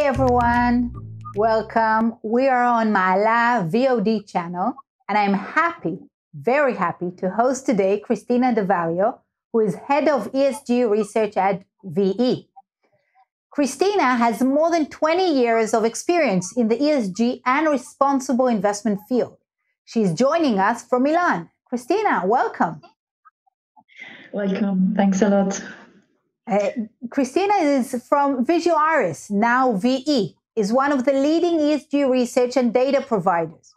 everyone, welcome. We are on Maala VOD channel, and I'm happy, very happy to host today Cristina Devalio, who is head of ESG research at VE. Cristina has more than 20 years of experience in the ESG and responsible investment field. She's joining us from Milan. Cristina, welcome. Welcome. Thanks a lot. Cristina is from Vigeo Eiris, now VE, is one of the leading ESG research and data providers.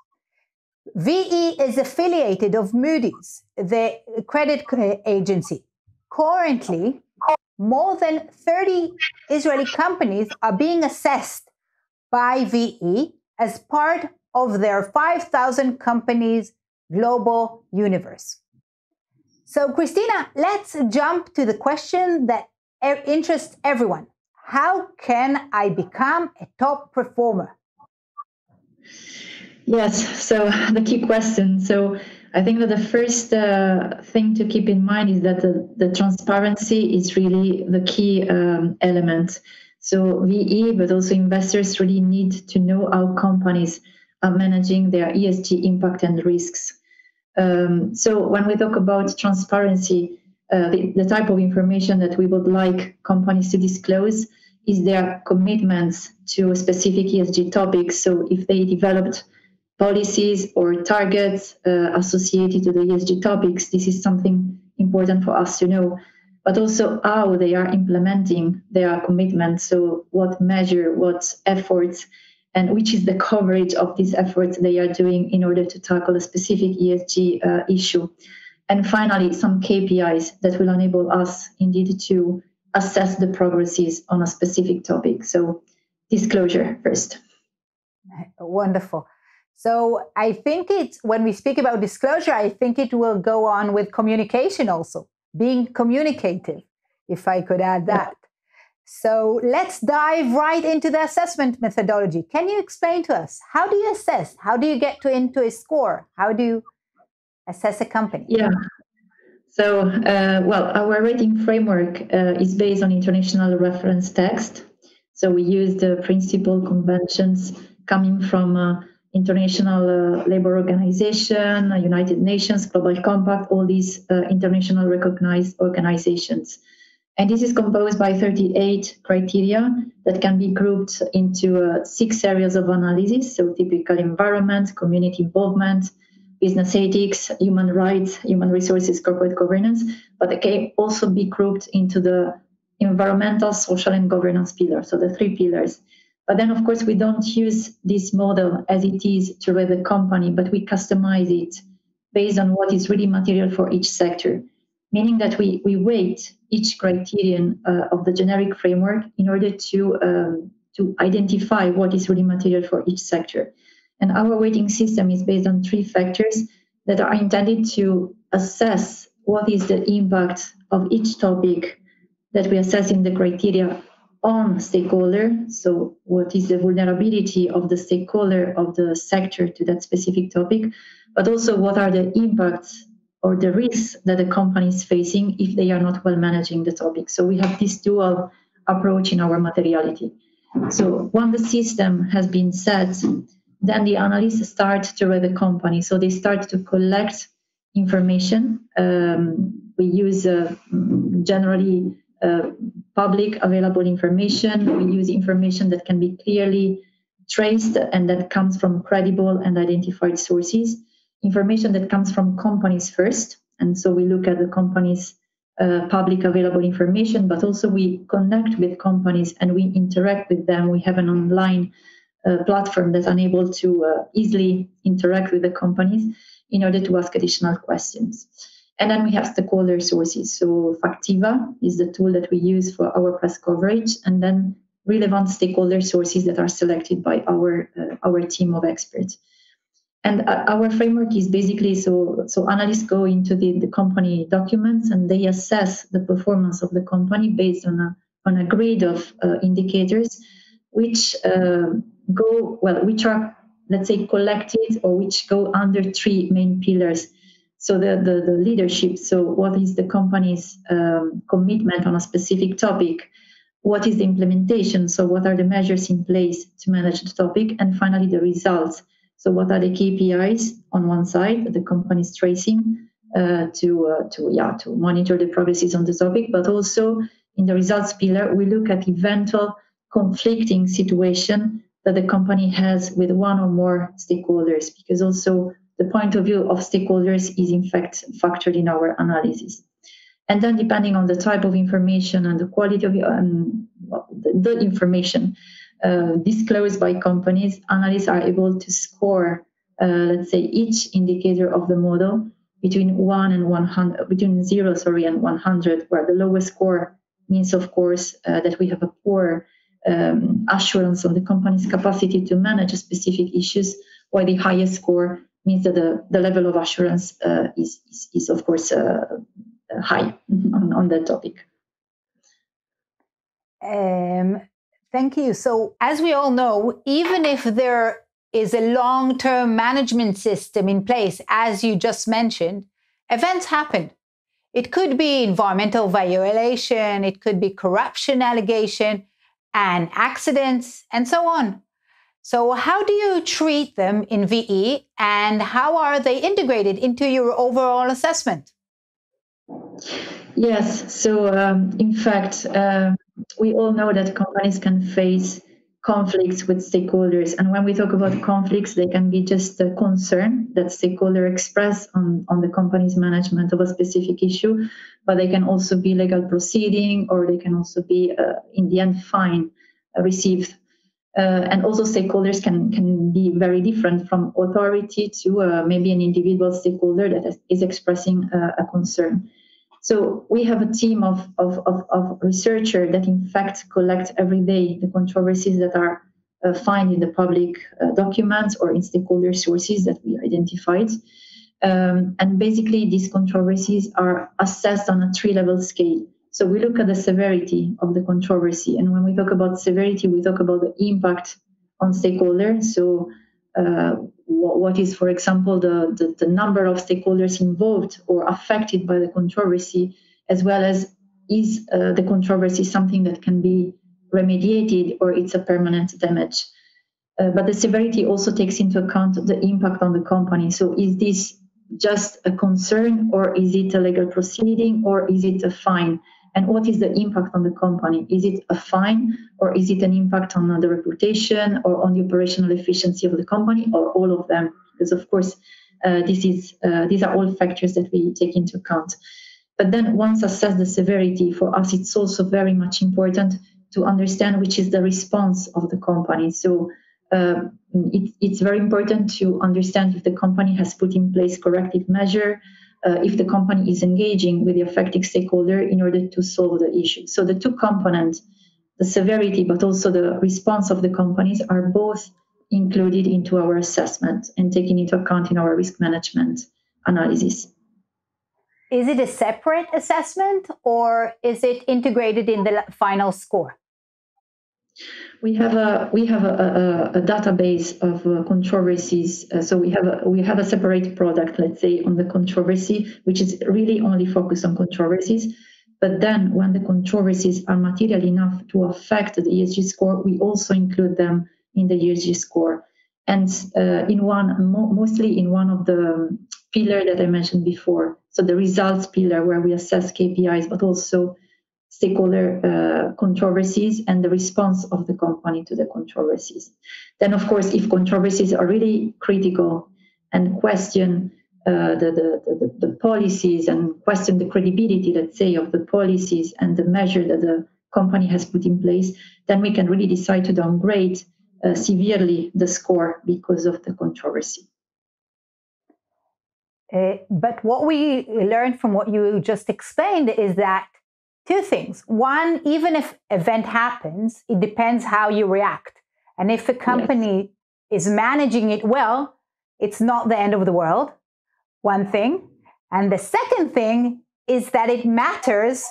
VE is affiliated of Moody's, the credit agency. Currently, more than 30 Israeli companies are being assessed by VE as part of their 5,000 companies global universe. So, Cristina, let's jump to the question that interests everyone. How can I become a top performer? Yes, so the key question. So I think that the first thing to keep in mind is that the transparency is really the key element. So VE, but also investors really need to know how companies are managing their ESG impact and risks. So when we talk about transparency, the type of information that we would like companies to disclose is their commitments to specific ESG topics. So if they developed policies or targets associated to the ESG topics, this is something important for us to know, but also how they are implementing their commitments. So what measure, what efforts, and which is the coverage of these efforts they are doing in order to tackle a specific ESG issue. And finally, some KPIs that will enable us indeed to assess the progresses on a specific topic. So disclosure first. Wonderful. So I think when we speak about disclosure, I think it will go on with communication also, being communicative, if I could add that. So let's dive right into the assessment methodology. Can you explain to us, how do you assess? How do you get into a score? How do you assess a company? Yeah. So, our rating framework is based on international reference text. So we use the principal conventions coming from International Labour Organization, United Nations, Global Compact, all these international recognized organizations. And this is composed by 38 criteria that can be grouped into 6 areas of analysis. So typical environment, community involvement, business ethics, human rights, human resources, corporate governance, but they can also be grouped into the environmental, social, and governance pillars, so the 3 pillars. But then, of course, we don't use this model as it is to rate the company, but we customize it based on what is really material for each sector, meaning that we weight each criterion of the generic framework in order to identify what is really material for each sector. And our weighting system is based on 3 factors that are intended to assess what is the impact of each topic that we assess in the criteria on stakeholder. So what is the vulnerability of the stakeholder of the sector to that specific topic, but also what are the impacts or the risks that the company is facing if they are not well managing the topic. So we have this dual approach in our materiality. So when the system has been set, then the analysts start to rate the company. So they start to collect information. We use generally public available information. We use information that can be clearly traced and that comes from credible and identified sources. Information that comes from companies first. And so we look at the company's public available information, but also we connect with companies and we interact with them. We have an online platform that's unable to easily interact with the companies in order to ask additional questions. And then we have stakeholder sources. So Factiva is the tool that we use for our press coverage, and then relevant stakeholder sources that are selected by our team of experts. And our framework is basically so analysts go into the company documents and they assess the performance of the company based on a grid of indicators, which which are, let's say, collected or which go under 3 main pillars. So the leadership, so what is the company's commitment on a specific topic? what is the implementation? So what are the measures in place to manage the topic? And finally, the results. So what are the KPIs on one side, the company is tracing to monitor the progresses on the topic, but also in the results pillar, we look at eventual conflicting situation that the company has with one or more stakeholders, because also the point of view of stakeholders is in fact factored in our analysis. And then depending on the type of information and the quality of the information disclosed by companies, analysts are able to score, let's say, each indicator of the model between 1 and 100, between 0, and 100, where the lowest score means, of course, that we have a poor assurance on the company's capacity to manage specific issues, while the highest score means that the level of assurance is of course, high on that topic. Thank you. So, as we all know, even if there is a long-term management system in place, as you just mentioned, events happen. It could be environmental violation, it could be corruption allegation, and accidents, and so on. So how do you treat them in VE, and how are they integrated into your overall assessment? Yes, so in fact, we all know that companies can face conflicts with stakeholders. And when we talk about conflicts, they can be just a concern that stakeholders express on the company's management of a specific issue, but they can also be legal proceeding, or they can also be, in the end, fine received. And also stakeholders can be very different, from authority to maybe an individual stakeholder that is expressing a concern. So we have a team of researchers that in fact collect every day the controversies that are found in the public documents or in stakeholder sources that we identified. And basically these controversies are assessed on a 3-level scale. So we look at the severity of the controversy. And when we talk about severity, we talk about the impact on stakeholders. So what is, for example, the number of stakeholders involved or affected by the controversy, as well as is the controversy something that can be remediated, or it's a permanent damage. But the severity also takes into account the impact on the company. So is this just a concern, or is it a legal proceeding, or is it a fine? And what is the impact on the company? Is it a fine, or is it an impact on the reputation or on the operational efficiency of the company, or all of them? Because of course, these are all factors that we take into account. But then once assessed the severity, for us, it's also very much important to understand which is the response of the company. So it's very important to understand if the company has put in place corrective measure, if the company is engaging with the affected stakeholder in order to solve the issue. So the two components, the severity but also the response of the companies, are both included into our assessment and taken into account in our risk management analysis. Is it a separate assessment, or is it integrated in the final score? We have a database of controversies. So we have a separate product, let's say, on the controversy, which is really only focused on controversies. But then when the controversies are material enough to affect the ESG score, we also include them in the ESG score. And mostly in one of the pillars that I mentioned before. So the results pillar, where we assess KPIs, but also stakeholder controversies and the response of the company to the controversies. Then, of course, if controversies are really critical and question the policies and question the credibility, let's say, of the policies and the measure that the company has put in place, then we can really decide to downgrade severely the score because of the controversy. But what we learned from what you just explained is that two things. One, even if event happens, it depends how you react. And if a company is managing it well, it's not the end of the world, one thing. And the second thing is that it matters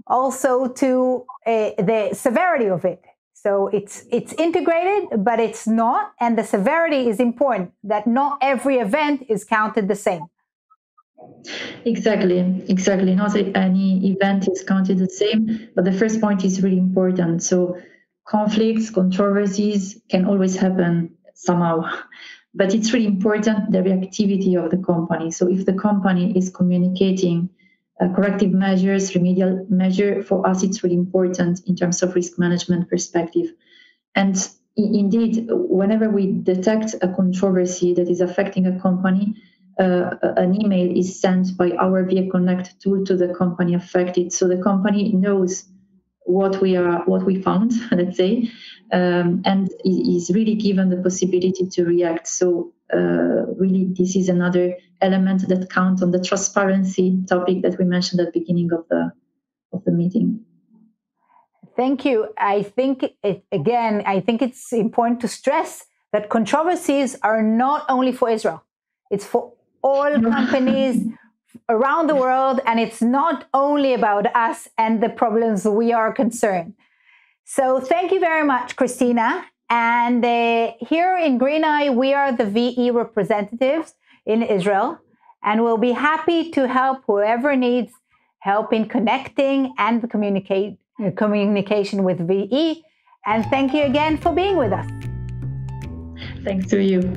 also to the severity of it. So it's integrated, but it's not. And the severity is important, that not every event is counted the same. Exactly. Not any event is counted the same, but the first point is really important. So conflicts, controversies can always happen somehow, but it's really important the reactivity of the company. So if the company is communicating corrective measures, remedial measure, for us it's really important in terms of risk management perspective. And indeed, whenever we detect a controversy that is affecting a company, an email is sent by our VA Connect tool to the company affected, so the company knows what we found, let's say, and is really given the possibility to react. So really, this is another element that counts on the transparency topic that we mentioned at the beginning of the meeting. Thank you. I think it's important to stress that controversies are not only for Israel. It's for all companies around the world, and it's not only about us and the problems we are concerned. So thank you very much, Christina. And here in Green Eye, we are the VE representatives in Israel, and we'll be happy to help whoever needs help in connecting and communication with VE. And thank you again for being with us. Thanks to you.